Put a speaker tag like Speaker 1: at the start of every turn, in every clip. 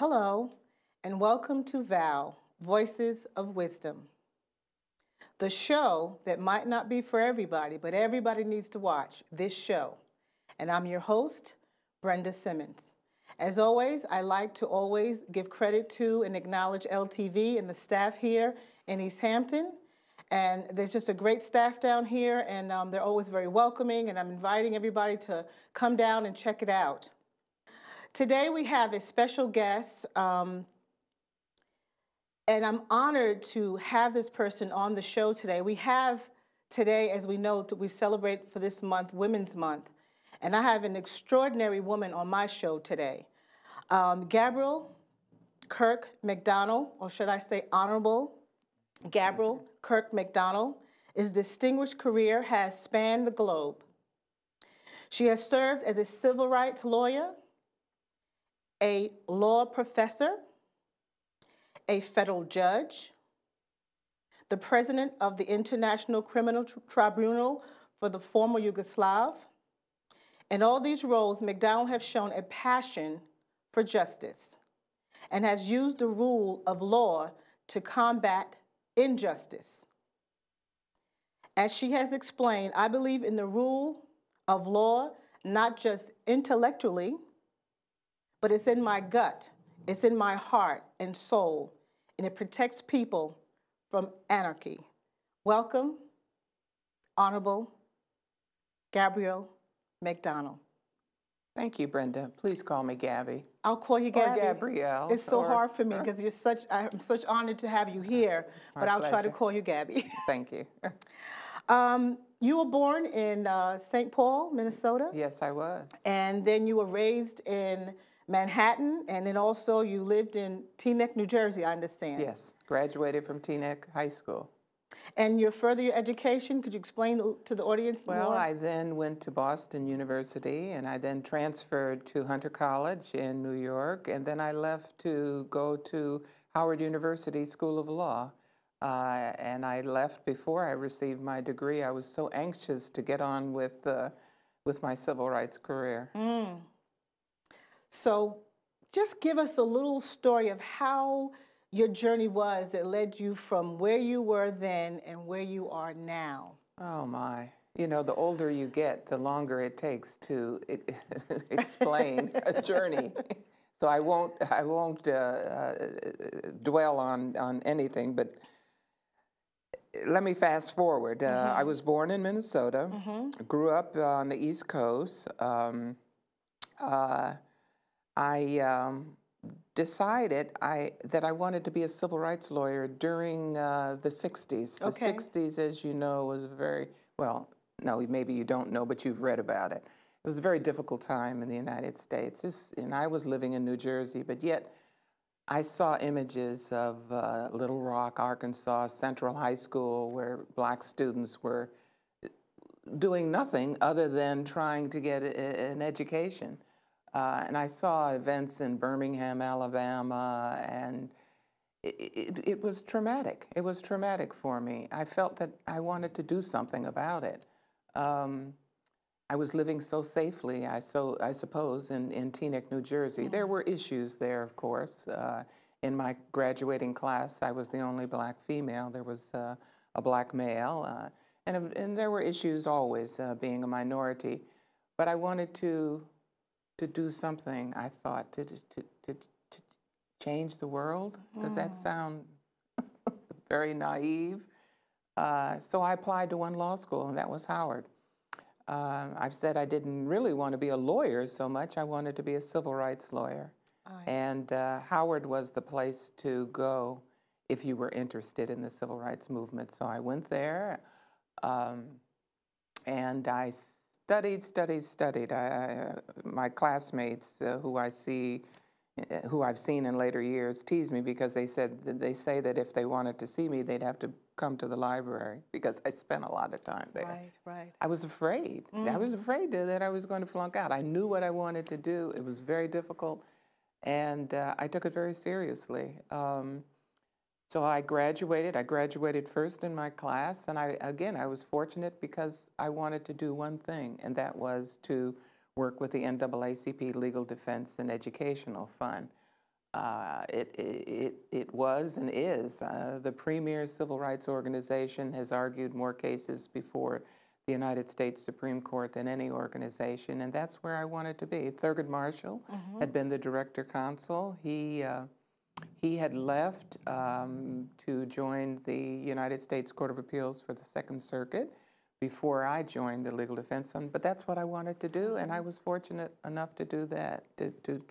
Speaker 1: Hello, and welcome to VOW, Voices of Wisdom, the show that might not be for everybody, but everybody needs to watch this show. And I'm your host, Brenda Simmons. As always, I like to always give credit to and acknowledge LTV and the staff here in East Hampton. And there's just a great staff down here, and they're always very welcoming, and I'm inviting everybody to come down and check it out. Today we have a special guest, and I'm honored to have this person on the show today. We have today, as we know, we celebrate for this month, Women's Month. And I have an extraordinary woman on my show today. Gabrielle Kirk McDonald, or should I say Honorable Gabrielle Kirk McDonald, his distinguished career has spanned the globe. She has served as a civil rights lawyer, a law professor, a federal judge, the president of the International Criminal Tribunal for the former Yugoslav. In all these roles, McDonald has shown a passion for justice and has used the rule of law to combat injustice. As she has explained, I believe in the rule of law, not just intellectually, but it's in my gut, it's in my heart and soul, and it protects people from anarchy. Welcome, Honorable Gabrielle McDonald.
Speaker 2: Thank you, Brenda. Please call me Gabby.
Speaker 1: I'll call you Gabby.
Speaker 2: Or Gabrielle.
Speaker 1: It's so hard for me because I'm such honored to have you here, but I'll try to call you Gabby.
Speaker 2: Thank you.
Speaker 1: You were born in St. Paul, Minnesota.
Speaker 2: Yes, I was.
Speaker 1: And then you were raised in Manhattan, and then also you lived in Teaneck, New Jersey, I understand.
Speaker 2: Yes, graduated from Teaneck High School.
Speaker 1: And your further education, could you explain to the audience
Speaker 2: more? Well,
Speaker 1: more?
Speaker 2: I then went to Boston University, and I then transferred to Hunter College in New York, and then I left to go to Howard University School of Law. And I left before I received my degree. I was so anxious to get on with my civil rights career.
Speaker 1: So just give us a little story of how your journey was that led you from where you were then and where you are now.
Speaker 2: Oh, my. You know, the older you get, the longer it takes to explain a journey. So I won't dwell on anything, but let me fast forward. I was born in Minnesota, grew up on the East Coast. I decided that I wanted to be a civil rights lawyer during the 60s. The 60s, as you know, was very, well, no, maybe you don't know, but you've read about it. It was a very difficult time in the United States. And I was living in New Jersey, but yet I saw images of Little Rock, Arkansas, Central High School, where black students were doing nothing other than trying to get an education. And I saw events in Birmingham, Alabama, and it was traumatic. It was traumatic for me. I felt that I wanted to do something about it. I was living so safely, I suppose, in Teaneck, New Jersey. There were issues there, of course. In my graduating class, I was the only black female. There was a black male. And there were issues always, being a minority. But I wanted to do something, I thought, to change the world. Does that sound very naive? So I applied to one law school, and that was Howard. I've said I didn't really want to be a lawyer so much. I wanted to be a civil rights lawyer. And Howard was the place to go if you were interested in the civil rights movement. So I went there, and I studied. My classmates, who I've seen in later years, tease me because they say that if they wanted to see me, they'd have to come to the library because I spent a lot of time there.
Speaker 1: Right, right.
Speaker 2: I was afraid. I was afraid that I was going to flunk out. I knew what I wanted to do. It was very difficult, and I took it very seriously. So I graduated. I graduated first in my class, and I was fortunate because I wanted to do one thing, and that was to work with the NAACP Legal Defense and Educational Fund. It was and is the premier civil rights organization, has argued more cases before the United States Supreme Court than any organization, and that's where I wanted to be. Thurgood Marshall had been the director consul. He had left to join the United States Court of Appeals for the Second Circuit before I joined the Legal Defense Fund, but that's what I wanted to do, and I was fortunate enough to do that,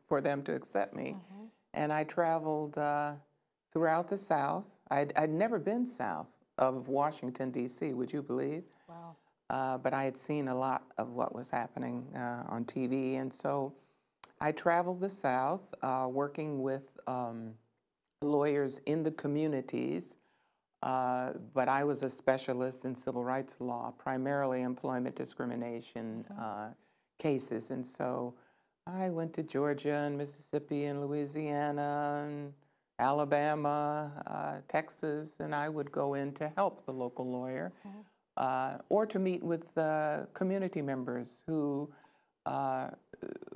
Speaker 2: for them to accept me. And I traveled throughout the South. I'd never been south of Washington, D.C., would you believe?
Speaker 1: Wow.
Speaker 2: But I had seen a lot of what was happening on TV, and so I traveled the South working with lawyers in the communities, but I was a specialist in civil rights law, primarily employment discrimination cases, and so I went to Georgia and Mississippi and Louisiana and Alabama, Texas, and I would go in to help the local lawyer or to meet with community members who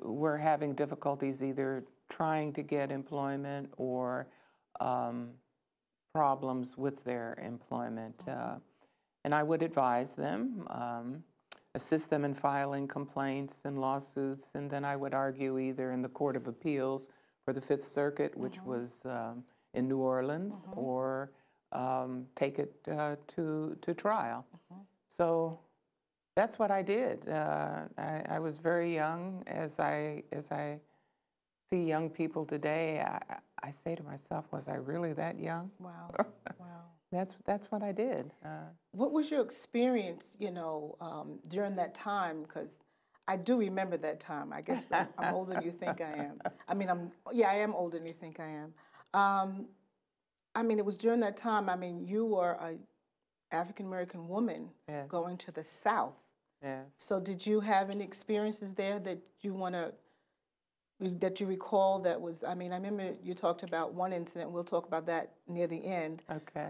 Speaker 2: were having difficulties either trying to get employment or problems with their employment. And I would advise them, assist them in filing complaints and lawsuits, and then I would argue either in the Court of Appeals for the Fifth Circuit, which was in New Orleans, or take it to trial. So that's what I did. I was very young. As I see young people today, I say to myself, was I really that young?
Speaker 1: Wow. Wow.
Speaker 2: That's what I did.
Speaker 1: What was your experience, during that time? Because I do remember that time. I guess I'm older than you think I am. I mean, I am older than you think I am. I mean, it was during that time. I mean, you were a African American woman going to the South.
Speaker 2: Yes.
Speaker 1: So did you have any experiences there that you recall that was, I mean, I remember you talked about one incident. We'll talk about that near the end.
Speaker 2: Okay.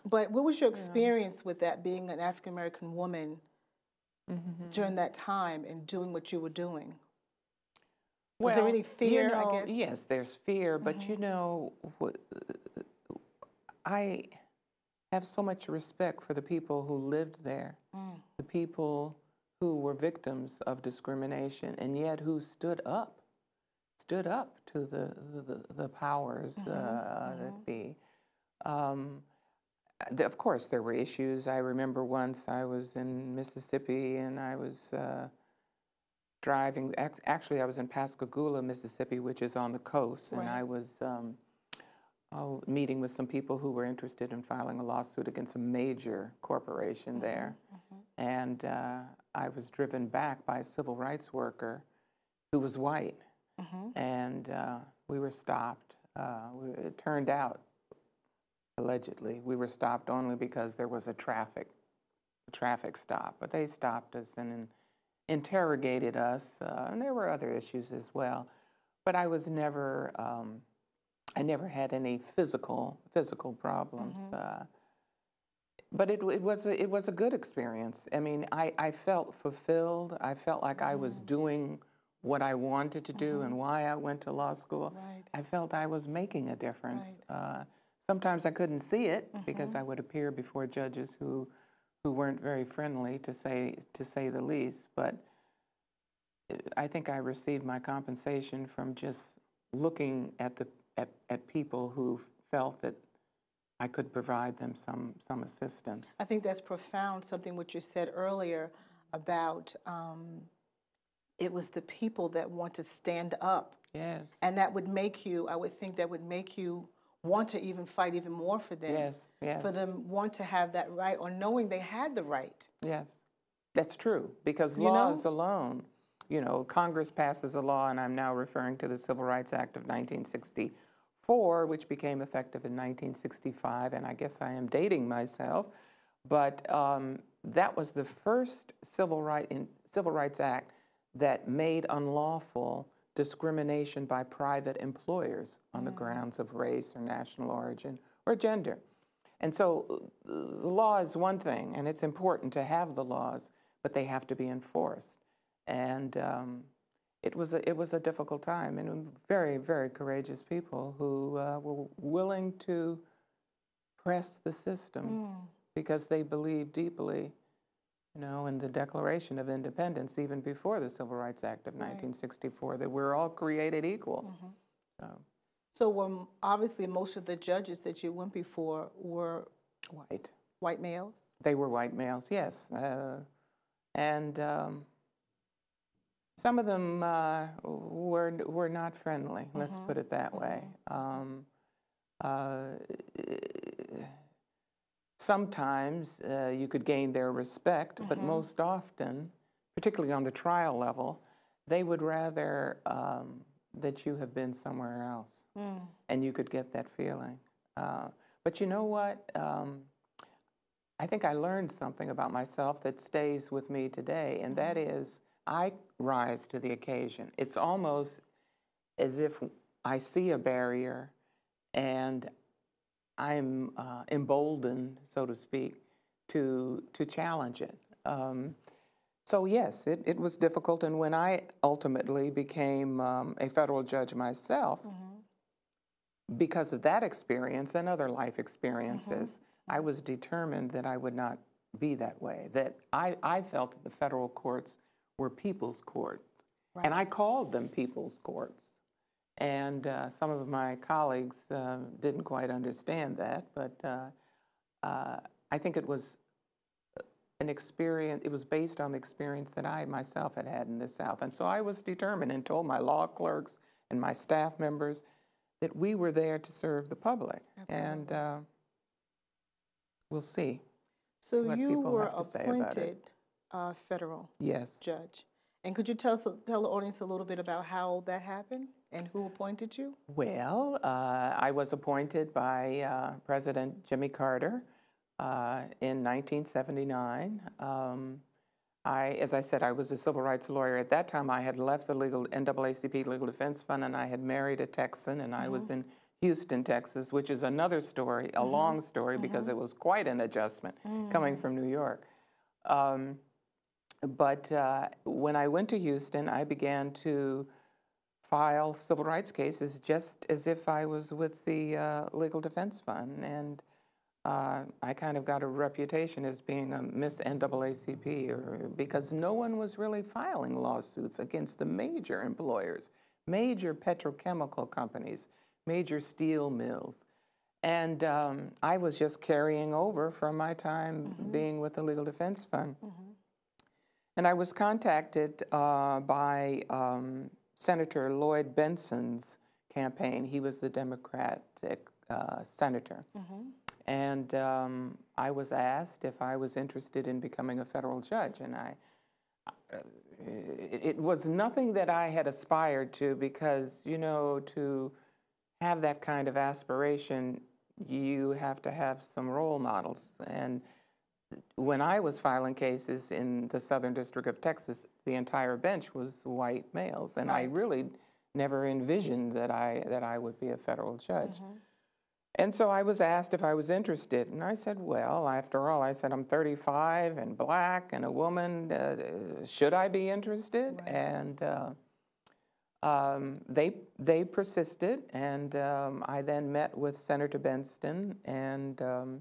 Speaker 1: But what was your experience with that, being an African American woman during that time and doing what you were doing? Was there any fear, I guess?
Speaker 2: Yes, there's fear, but I have so much respect for the people who lived there, the people who were victims of discrimination, and yet who stood up to the powers that be. Of course, there were issues. I remember once I was in Mississippi and I was driving. Actually, I was in Pascagoula, Mississippi, which is on the coast, and I was meeting with some people who were interested in filing a lawsuit against a major corporation there. And I was driven back by a civil rights worker who was white. And we were stopped. It turned out, allegedly, we were stopped only because there was a traffic stop. But they stopped us and interrogated us. And there were other issues as well. But I was never, I never had any physical problems. But it was a good experience. I mean, I felt fulfilled. I felt like I was doing what I wanted to do and why I went to law school. I felt I was making a difference. Sometimes I couldn't see it because I would appear before judges who weren't very friendly, to say the least. But I think I received my compensation from just looking at people who felt that I could provide them some assistance.
Speaker 1: I think that's profound, something what you said earlier about it was the people that want to stand up.
Speaker 2: Yes.
Speaker 1: And that would make you, I would think that would make you want to even fight even more for them.
Speaker 2: Yes, yes.
Speaker 1: For them want to have that right, or knowing they had the right.
Speaker 2: Yes, that's true, because laws alone, Congress passes a law, and I'm now referring to the Civil Rights Act of 1964, which became effective in 1965, and I guess I am dating myself, but that was the first Civil Rights Act that made unlawful discrimination by private employers on the grounds of race or national origin or gender. And so the law is one thing, and it's important to have the laws, but they have to be enforced. And it was a difficult time, and very, very courageous people who were willing to press the system because they believed deeply, you know, in the Declaration of Independence, even before the Civil Rights Act of 1964, that we're all created equal.
Speaker 1: So obviously most of the judges that you went before were white males?
Speaker 2: They were white males, yes. And some of them were not friendly, let's put it that way. Sometimes you could gain their respect, but most often, particularly on the trial level, they would rather that you have been somewhere else, and you could get that feeling. But you know what? I think I learned something about myself that stays with me today, and that is I rise to the occasion. It's almost as if I see a barrier and I'm emboldened, so to speak, to challenge it. So yes, it was difficult, and when I ultimately became a federal judge myself, because of that experience and other life experiences, I was determined that I would not be that way, that I felt that the federal courts were people's courts, and I called them people's courts. And some of my colleagues didn't quite understand that, but I think it was an experience, it was based on the experience that I myself had had in the South. And so I was determined and told my law clerks and my staff members that we were there to serve the public. Absolutely. And we'll see what people have to say about it. So you
Speaker 1: were appointed federal judge. And could you tell the audience a little bit about how that happened and who appointed you?
Speaker 2: Well, I was appointed by President Jimmy Carter in 1979. As I said, I was a civil rights lawyer. At that time, I had left the NAACP Legal Defense Fund, and I had married a Texan, and I was in Houston, Texas, which is another story, a long story, because it was quite an adjustment coming from New York. But when I went to Houston, I began to file civil rights cases just as if I was with the Legal Defense Fund. And I kind of got a reputation as being a Miss NAACP, because no one was really filing lawsuits against the major employers, major petrochemical companies, major steel mills. And I was just carrying over from my time being with the Legal Defense Fund. And I was contacted by Senator Lloyd Benson's campaign. He was the Democratic senator. And I was asked if I was interested in becoming a federal judge. And it was nothing that I had aspired to, because, you know, to have that kind of aspiration, you have to have some role models. And when I was filing cases in the Southern District of Texas, the entire bench was white males, and I really never envisioned that I would be a federal judge. And so I was asked if I was interested, and I said, well, after all, I said, I'm 35 and black and a woman, should I be interested? And they persisted, and I then met with Senator Benson, and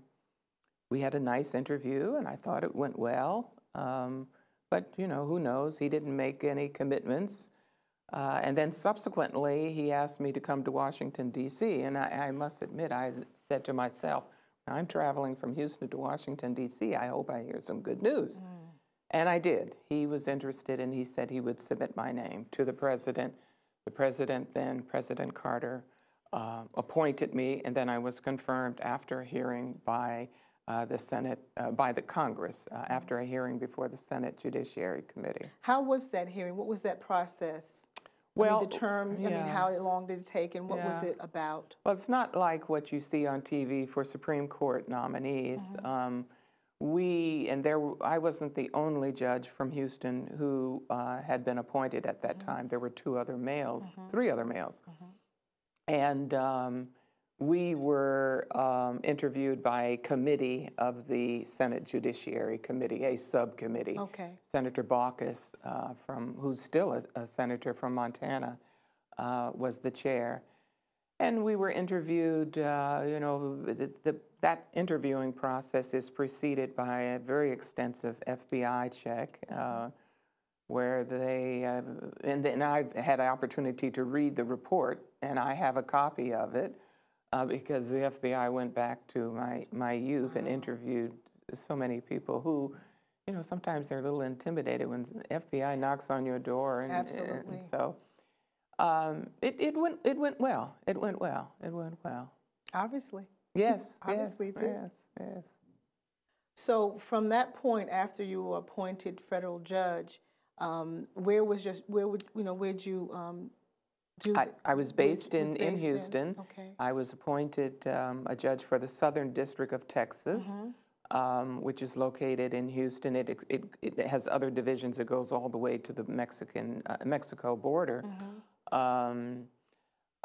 Speaker 2: we had a nice interview, and I thought it went well. But, you know, who knows? He didn't make any commitments. And then subsequently, he asked me to come to Washington, D.C., and I must admit, I said to myself, I'm traveling from Houston to Washington, D.C., I hope I hear some good news. And I did. He was interested, and he said he would submit my name to the president. The president then, President Carter, appointed me, and then I was confirmed after a hearing by the Senate, by the Congress, after a hearing before the Senate Judiciary Committee.
Speaker 1: How was that hearing? What was that process?
Speaker 2: Well,
Speaker 1: I mean, the term, I mean, how long did it take, and what was it about?
Speaker 2: Well, it's not like what you see on TV for Supreme Court nominees. I wasn't the only judge from Houston who had been appointed at that time. There were three other males. And we were interviewed by a committee of the Senate Judiciary Committee, a subcommittee.
Speaker 1: Okay.
Speaker 2: Senator Baucus, who's still a senator from Montana, was the chair. And we were interviewed, you know, that interviewing process is preceded by a very extensive FBI check, where they, and I've had an opportunity to read the report, and I have a copy of it, because the FBI went back to my youth and interviewed so many people who, you know, sometimes they're a little intimidated when the FBI knocks on your door. And,
Speaker 1: Absolutely.
Speaker 2: and so it went well. It went well. It went well.
Speaker 1: Obviously.
Speaker 2: Yes.
Speaker 1: Obviously
Speaker 2: yes.
Speaker 1: it did.
Speaker 2: Yes. Yes.
Speaker 1: So from that point, after you were appointed federal judge, where'd you do?
Speaker 2: I was based in Houston.
Speaker 1: Okay.
Speaker 2: I was appointed a judge for the Southern District of Texas, which is located in Houston. It has other divisions. It goes all the way to the Mexico border.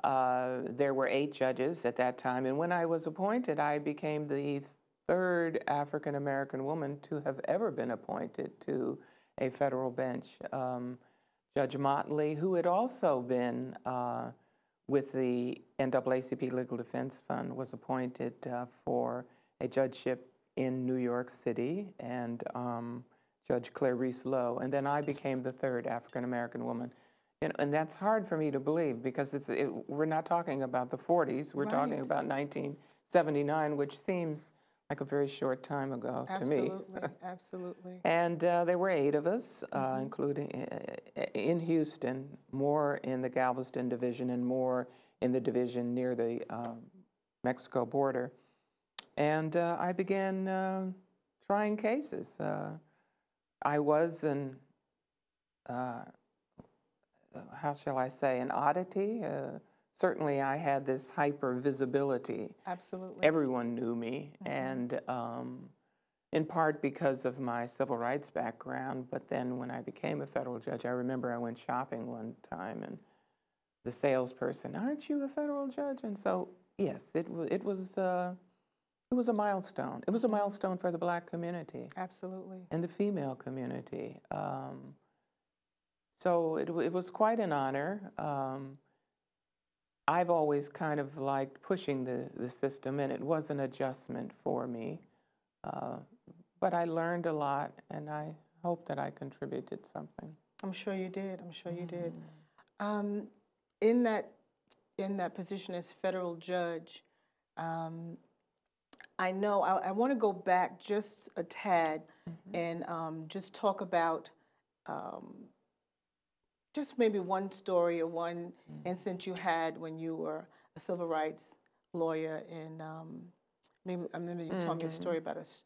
Speaker 2: There were 8 judges at that time, and when I was appointed, I became the 3rd African-American woman to have ever been appointed to a federal bench. Judge Motley, who had also been with the NAACP Legal Defense Fund, was appointed for a judgeship in New York City, and Judge Clarice Lowe. And then I became the 3rd African-American woman. And that's hard for me to believe, because we're not talking about the 40s. We're talking about 1979, which seems like a very short time ago to me.
Speaker 1: Absolutely, absolutely.
Speaker 2: And there were 8 of us, including in Houston, more in the Galveston division and more in the division near the Mexico border. And I began trying cases. I was how shall I say, an oddity. Certainly I had this hyper visibility.
Speaker 1: Absolutely.
Speaker 2: Everyone knew me, and in part because of my civil rights background. But then when I became a federal judge, I remember I went shopping one time, and the salesperson, "Aren't you a federal judge?" And so, yes, it was a milestone. It was a milestone for the Black community.
Speaker 1: Absolutely.
Speaker 2: And the female community. So it was quite an honor. I've always kind of liked pushing the system, and it was an adjustment for me. But I learned a lot, and I hope that I contributed something.
Speaker 1: I'm sure you did. I'm sure you did. In that position as federal judge, I know I want to go back just a tad and just talk about just maybe one story or one incident you had when you were a civil rights lawyer, and maybe I remember you told me a story about us.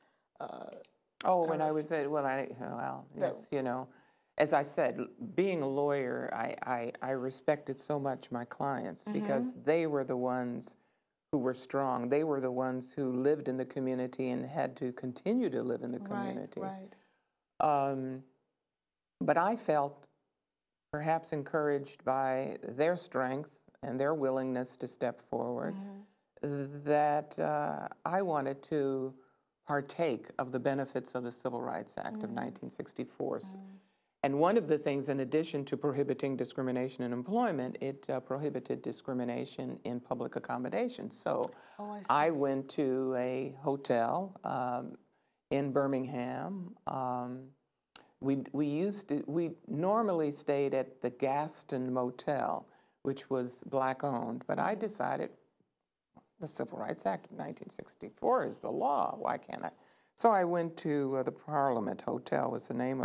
Speaker 2: When I was at, yes, you know, as I said, being a lawyer, I respected so much my clients because they were the ones who were strong. They were the ones who lived in the community and had to continue to live in the community.
Speaker 1: Right.
Speaker 2: But I felt perhaps encouraged by their strength and their willingness to step forward, that I wanted to partake of the benefits of the Civil Rights Act of 1964. And one of the things, in addition to prohibiting discrimination in employment, it prohibited discrimination in public accommodations. So I went to a hotel in Birmingham. We normally stayed at the Gaston Motel, which was Black-owned, but I decided the Civil Rights Act of 1964 is the law. Why can't I? So I went to the Parliament Hotel, was the name of